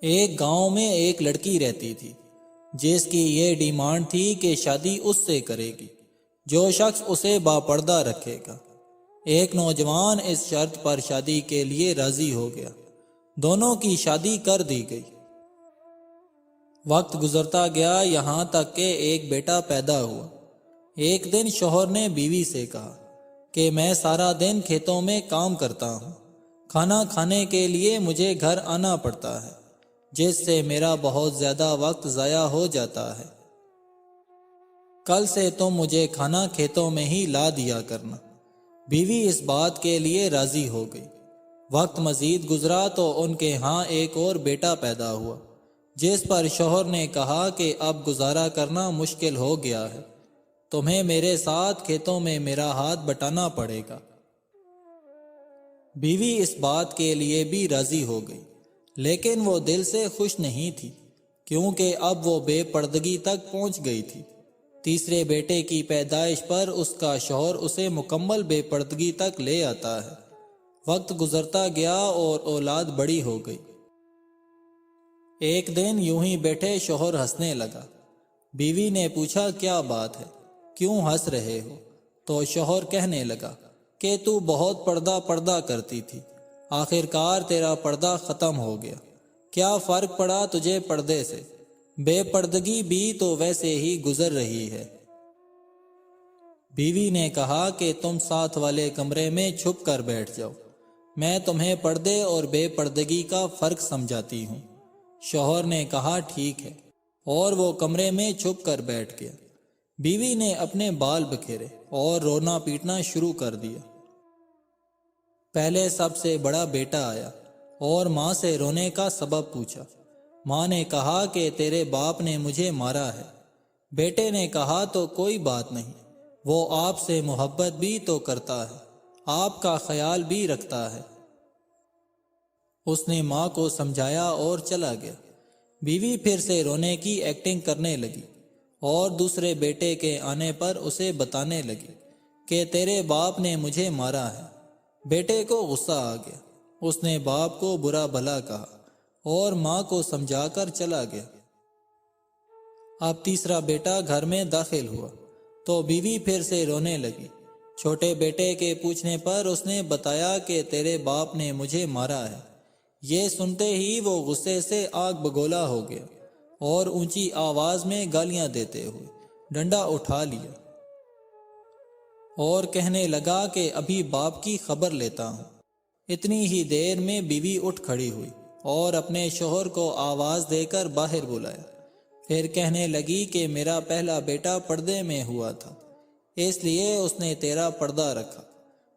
ایک گاؤں میں ایک لڑکی رہتی تھی جس کی یہ ڈیمانڈ تھی کہ شادی اس سے کرے گی جو شخص اسے باپردہ رکھے گا۔ ایک نوجوان اس شرط پر شادی کے لیے راضی ہو گیا۔ دونوں کی شادی کر دی گئی۔ وقت گزرتا گیا یہاں تک کہ ایک بیٹا پیدا ہوا۔ ایک دن شوہر نے بیوی سے کہا کہ میں سارا دن کھیتوں میں کام کرتا ہوں، کھانا کھانے کے لیے مجھے گھر آنا پڑتا ہے، جس سے میرا بہت زیادہ وقت ضائع ہو جاتا ہے۔ کل سے تم مجھے کھانا کھیتوں میں ہی لا دیا کرنا۔ بیوی اس بات کے لیے راضی ہو گئی۔ وقت مزید گزرا تو ان کے ہاں ایک اور بیٹا پیدا ہوا، جس پر شوہر نے کہا کہ اب گزارا کرنا مشکل ہو گیا ہے، تمہیں میرے ساتھ کھیتوں میں میرا ہاتھ بٹانا پڑے گا۔ بیوی اس بات کے لیے بھی راضی ہو گئی، لیکن وہ دل سے خوش نہیں تھی، کیونکہ اب وہ بے پردگی تک پہنچ گئی تھی۔ تیسرے بیٹے کی پیدائش پر اس کا شوہر اسے مکمل بے پردگی تک لے آتا ہے۔ وقت گزرتا گیا اور اولاد بڑی ہو گئی۔ ایک دن یوں ہی بیٹھے شوہر ہنسنے لگا۔ بیوی نے پوچھا کیا بات ہے، کیوں ہنس رہے ہو؟ تو شوہر کہنے لگا کہ تو بہت پردہ کرتی تھی، آخر کار تیرا پردہ ختم ہو گیا۔ کیا فرق پڑا تجھے پردے سے؟ بے پردگی بھی تو ویسے ہی گزر رہی ہے۔ بیوی نے کہا کہ تم ساتھ والے کمرے میں چھپ کر بیٹھ جاؤ، میں تمہیں پردے اور بے پردگی کا فرق سمجھاتی ہوں۔ شوہر نے کہا ٹھیک ہے، اور وہ کمرے میں چھپ کر بیٹھ گیا۔ بیوی نے اپنے بال بکھیرے اور رونا پیٹنا شروع کر دیا۔ پہلے سب سے بڑا بیٹا آیا اور ماں سے رونے کا سبب پوچھا۔ ماں نے کہا کہ تیرے باپ نے مجھے مارا ہے۔ بیٹے نے کہا تو کوئی بات نہیں، وہ آپ سے محبت بھی تو کرتا ہے، آپ کا خیال بھی رکھتا ہے۔ اس نے ماں کو سمجھایا اور چلا گیا۔ بیوی پھر سے رونے کی ایکٹنگ کرنے لگی اور دوسرے بیٹے کے آنے پر اسے بتانے لگی کہ تیرے باپ نے مجھے مارا ہے۔ بیٹے کو غصہ آ گیا، اس نے باپ کو برا بھلا کہا اور ماں کو سمجھا کر چلا گیا۔ اب تیسرا بیٹا گھر میں داخل ہوا تو بیوی پھر سے رونے لگی۔ چھوٹے بیٹے کے پوچھنے پر اس نے بتایا کہ تیرے باپ نے مجھے مارا ہے۔ یہ سنتے ہی وہ غصے سے آگ بگولا ہو گیا اور اونچی آواز میں گالیاں دیتے ہوئے ڈنڈا اٹھا لیا اور کہنے لگا کہ ابھی باپ کی خبر لیتا ہوں۔ اتنی ہی دیر میں بیوی اٹھ کھڑی ہوئی اور اپنے شوہر کو آواز دے کر باہر بلایا۔ پھر کہنے لگی کہ میرا پہلا بیٹا پردے میں ہوا تھا، اس لیے اس نے تیرا پردہ رکھا۔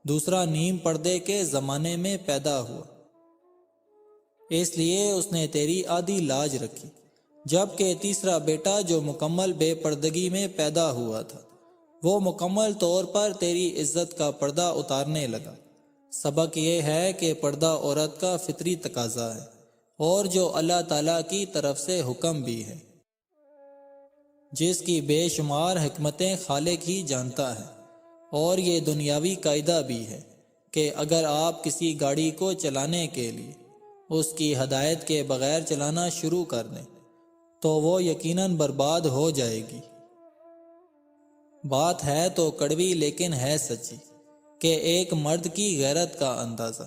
دوسرا نیم پردے کے زمانے میں پیدا ہوا، اس لیے اس نے تیری آدھی لاج رکھی، جبکہ تیسرا بیٹا جو مکمل بے پردگی میں پیدا ہوا تھا، وہ مکمل طور پر تیری عزت کا پردہ اتارنے لگا۔ سبق یہ ہے کہ پردہ عورت کا فطری تقاضا ہے اور جو اللہ تعالیٰ کی طرف سے حکم بھی ہے، جس کی بے شمار حکمتیں خالق ہی جانتا ہے۔ اور یہ دنیاوی قاعدہ بھی ہے کہ اگر آپ کسی گاڑی کو چلانے کے لیے اس کی ہدایت کے بغیر چلانا شروع کر دیں تو وہ یقیناً برباد ہو جائے گی۔ بات ہے تو کڑوی لیکن ہے سچی کہ ایک مرد کی غیرت کا اندازہ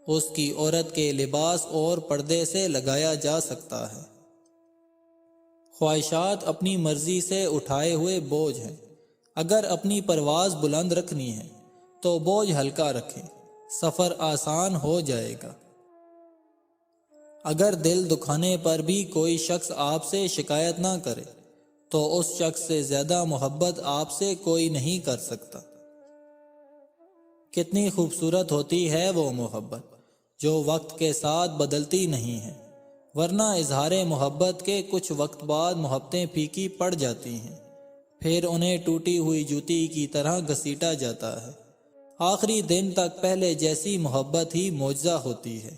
اس کی عورت کے لباس اور پردے سے لگایا جا سکتا ہے۔ خواہشات اپنی مرضی سے اٹھائے ہوئے بوجھ ہیں۔ اگر اپنی پرواز بلند رکھنی ہے تو بوجھ ہلکا رکھیں، سفر آسان ہو جائے گا۔ اگر دل دکھانے پر بھی کوئی شخص آپ سے شکایت نہ کرے تو اس شخص سے زیادہ محبت آپ سے کوئی نہیں کر سکتا۔ کتنی خوبصورت ہوتی ہے وہ محبت جو وقت کے ساتھ بدلتی نہیں ہے، ورنہ اظہار محبت کے کچھ وقت بعد محبتیں پھیکی پڑ جاتی ہیں، پھر انہیں ٹوٹی ہوئی جوتی کی طرح گھسیٹا جاتا ہے۔ آخری دن تک پہلے جیسی محبت ہی معجزہ ہوتی ہے۔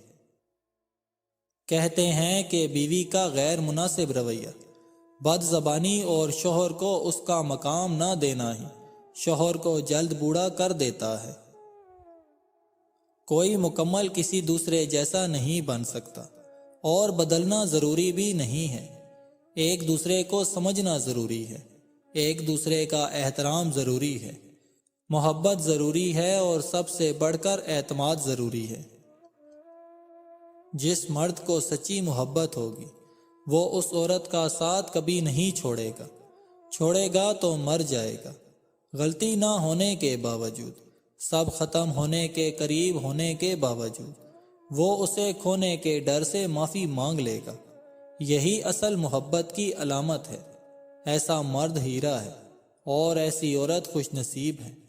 کہتے ہیں کہ بیوی کا غیر مناسب رویہ، بد زبانی اور شوہر کو اس کا مقام نہ دینا ہی شوہر کو جلد بوڑھا کر دیتا ہے۔ کوئی مکمل کسی دوسرے جیسا نہیں بن سکتا، اور بدلنا ضروری بھی نہیں ہے۔ ایک دوسرے کو سمجھنا ضروری ہے، ایک دوسرے کا احترام ضروری ہے، محبت ضروری ہے، اور سب سے بڑھ کر اعتماد ضروری ہے۔ جس مرد کو سچی محبت ہوگی وہ اس عورت کا ساتھ کبھی نہیں چھوڑے گا تو مر جائے گا۔ غلطی نہ ہونے کے باوجود، سب ختم ہونے کے قریب ہونے کے باوجود، وہ اسے کھونے کے ڈر سے معافی مانگ لے گا۔ یہی اصل محبت کی علامت ہے۔ ایسا مرد ہیرا ہے اور ایسی عورت خوش نصیب ہے۔